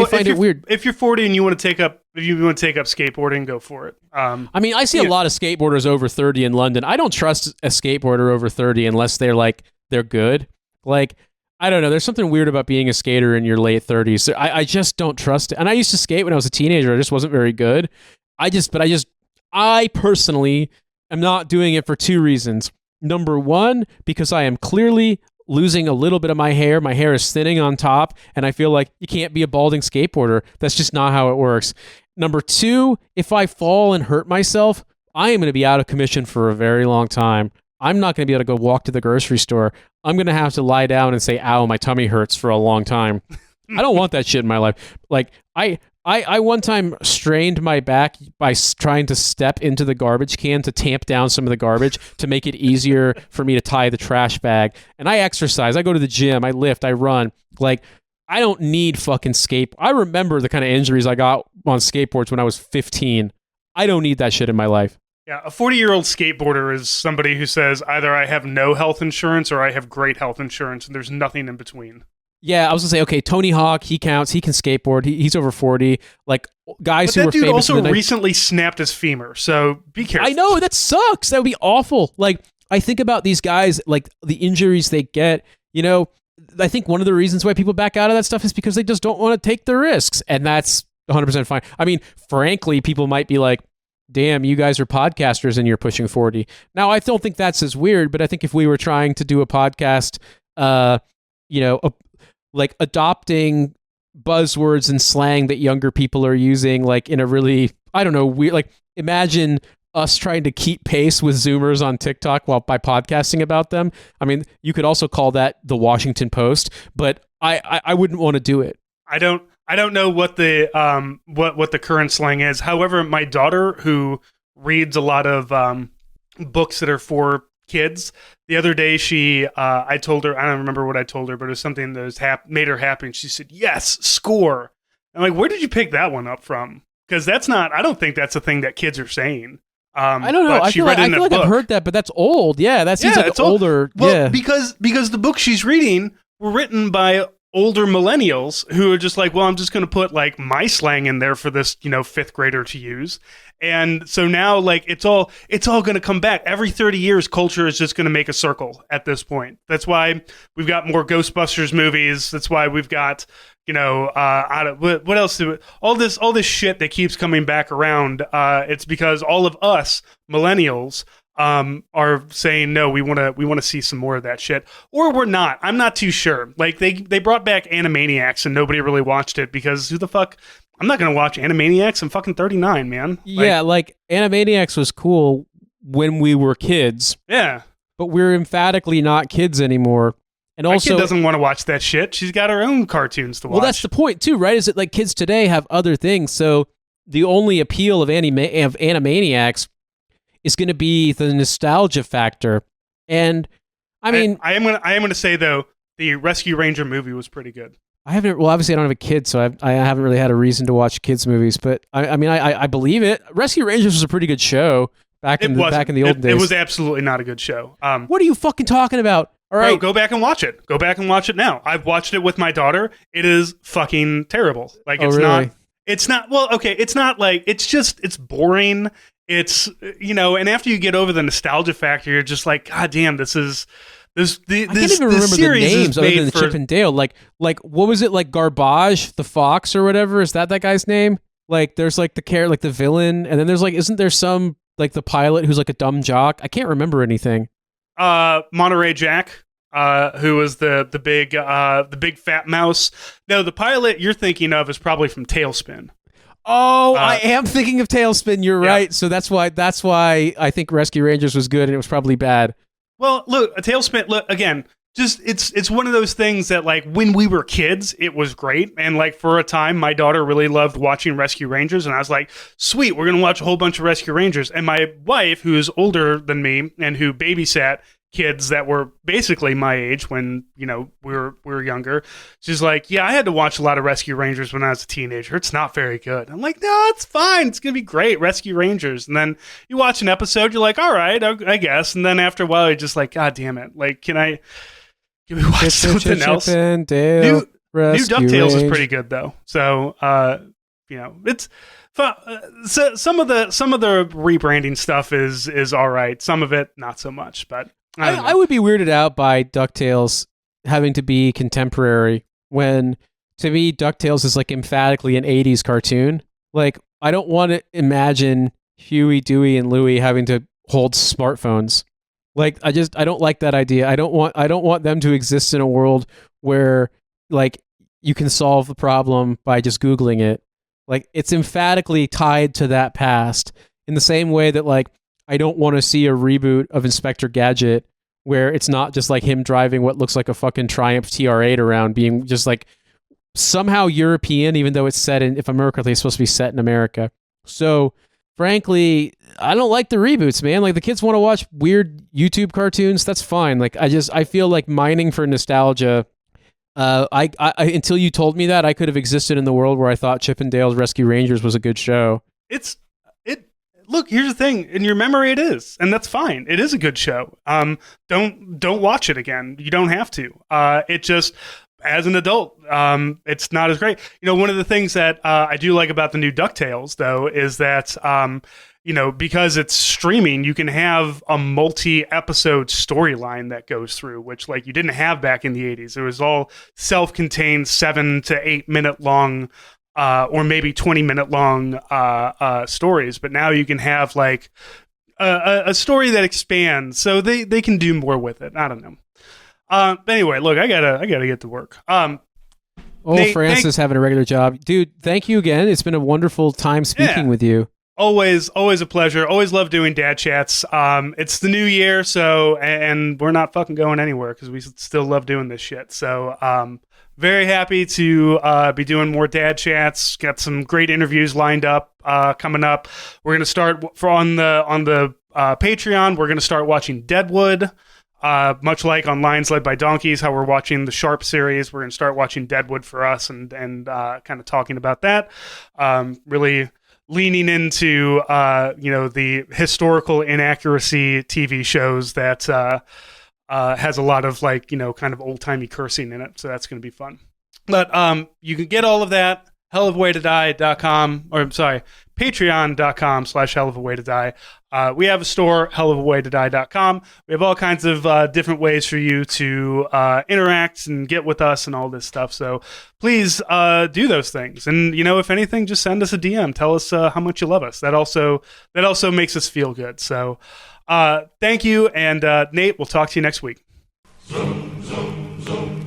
find it weird. If you're 40 and you want to take up skateboarding, go for it. I mean, I see a lot of skateboarders over 30 in London. I don't trust a skateboarder over 30 unless they're good. Like, I don't know. There's something weird about being a skater in your late 30s. So I just don't trust it. And I used to skate when I was a teenager. I just wasn't very good. I personally am not doing it for two reasons. Number one, because I am clearly losing a little bit of my hair. My hair is thinning on top, and I feel like you can't be a balding skateboarder. That's just not how it works. Number two, if I fall and hurt myself, I am going to be out of commission for a very long time. I'm not going to be able to go walk to the grocery store. I'm going to have to lie down and say, ow, my tummy hurts for a long time. I don't want that shit in my life. Like, I one time strained my back by trying to step into the garbage can to tamp down some of the garbage to make it easier for me to tie the trash bag. And I exercise. I go to the gym. I lift. I run. Like, I don't need fucking I remember the kind of injuries I got on skateboards when I was 15. I don't need that shit in my life. Yeah, a 40-year-old skateboarder is somebody who says either I have no health insurance or I have great health insurance, and there's nothing in between. Yeah, I was gonna say, okay, Tony Hawk, he counts. He can skateboard. He's over 40. Like, guys who were famous. But that dude also recently snapped his femur, so be careful. I know, that sucks. That would be awful. Like, I think about these guys, like, the injuries they get. You know, I think one of the reasons why people back out of that stuff is because they just don't want to take the risks, and that's 100% fine. I mean, frankly, people might be like, damn, you guys are podcasters and you're pushing 40. Now, I don't think that's as weird, but I think if we were trying to do a podcast, like adopting buzzwords and slang that younger people are using, like in a really, I don't know, weird, like imagine us trying to keep pace with Zoomers on TikTok by podcasting about them. I mean, you could also call that the Washington Post, but I wouldn't want to do it. I don't know what the what the current slang is. However, my daughter, who reads a lot of books that are for kids, the other day I told her, I don't remember what I told her, but it was something that was made her happy, and she said, "Yes, score." I'm like, where did you pick that one up from? Because I don't think that's a thing that kids are saying. I don't know. I feel like I've heard that, but that's old. Yeah, that seems like it's older. Well, yeah, because the books she's reading were written by older millennials who are just like, well, I'm just going to put like my slang in there for this, fifth grader to use. And so now like it's all going to come back. Every 30 years, culture is just going to make a circle at this point. That's why we've got more Ghostbusters movies. That's why we've got, what else? All this shit that keeps coming back around. It's because all of us millennials are saying, no, we want to see some more of that shit, or we're not. I'm not too sure. Like they brought back Animaniacs and nobody really watched it because who the fuck? I'm not going to watch Animaniacs. I'm fucking 39, man. Yeah, like Animaniacs was cool when we were kids. Yeah. But we're emphatically not kids anymore. And My also kid doesn't want to watch that shit. She's got her own cartoons to watch. Well, that's the point too, right? Is that like kids today have other things. So the only appeal of Animaniacs is going to be the nostalgia factor. And I mean, I am going to say though, the Rescue Ranger movie was pretty good. Obviously I don't have a kid, so I haven't really had a reason to watch kids movies, but I believe it. Rescue Rangers was a pretty good show back in the olden days. It was absolutely not a good show. What are you fucking talking about? All right. Go back and watch it. Go back and watch it now. I've watched it with my daughter. It is fucking terrible. Like it's not, well, okay, it's not like, it's boring. It's, and after you get over the nostalgia factor, you're just like, God damn, I can't even remember the names other than Chip and Dale. Like what was it, like Garbage the Fox or whatever? Is that guy's name? Like there's like the villain, and then there's like, isn't there some like the pilot who's like a dumb jock? I can't remember anything. Monterey Jack, who was the big fat mouse. No, the pilot you're thinking of is probably from Tailspin. Oh, I am thinking of Tailspin. You're right. So that's why I think Rescue Rangers was good and it was probably bad. Well, look, a Tailspin. Look again. Just it's one of those things that like when we were kids, it was great, and like for a time, my daughter really loved watching Rescue Rangers, and I was like, sweet, we're gonna watch a whole bunch of Rescue Rangers. And my wife, who is older than me and who babysat kids that were basically my age when we were younger, she's like, yeah, I had to watch a lot of Rescue Rangers when I was a teenager. It's not very good. I'm like, no, it's fine. It's gonna be great, Rescue Rangers. And then you watch an episode, you're like, all right, I guess. And then after a while, you're just like, God damn it, like, can we watch something else? Rescue New DuckTales is Range. pretty good though. So it's so some of the rebranding stuff is all right. Some of it not so much. But I would be weirded out by DuckTales having to be contemporary when, to me, DuckTales is like emphatically an 80s cartoon. Like, I don't want to imagine Huey, Dewey, and Louie having to hold smartphones. Like, I don't like that idea. I don't want them to exist in a world where, like, you can solve the problem by just Googling it. Like, it's emphatically tied to that past in the same way that, like, I don't want to see a reboot of Inspector Gadget where it's not just like him driving what looks like a fucking Triumph TR8 around, being just like somehow European, even though it's set in, if I remember correctly, it's supposed to be set in America. So, frankly, I don't like the reboots, man. Like, the kids want to watch weird YouTube cartoons. That's fine. Like, I feel like mining for nostalgia. I until you told me that, I could have existed in the world where I thought Chip and Dale's Rescue Rangers was a good show. Look, here's the thing. In your memory, it is, and that's fine. It is a good show. Don't watch it again. You don't have to. It just, as an adult, it's not as great. One of the things that I do like about the new DuckTales, though, is that because it's streaming, you can have a multi-episode storyline that goes through, which like you didn't have back in the 80s. It was all self-contained 7 to 8 minute long. Or maybe 20-minute long stories, but now you can have like a story that expands, so they can do more with it. I don't know. But anyway, look, I gotta get to work. Nate, Francis having a regular job, dude. Thank you again. It's been a wonderful time speaking with you. Always a pleasure. Always love doing dad chats. It's the new year, so and we're not fucking going anywhere because we still love doing this shit. So very happy to be doing more dad chats. Got some great interviews lined up coming up. We're gonna start on the Patreon. We're gonna start watching Deadwood. Much like on Lions Led by Donkeys, how we're watching the Sharp series, we're gonna start watching Deadwood for us and kind of talking about that. Really leaning into the historical inaccuracy TV shows that has a lot of kind of old-timey cursing in it, so that's going to be fun. But you can get all of that hellofawaytodie.com, or I'm sorry, patreon.com/hellofawaytodie. We have a store, hellofawaytodie.com. We have all kinds of different ways for you to interact and get with us and all this stuff. So please do those things. And, if anything, just send us a DM. Tell us how much you love us. That also makes us feel good. So thank you. And Nate, we'll talk to you next week. Zoom, zoom, zoom.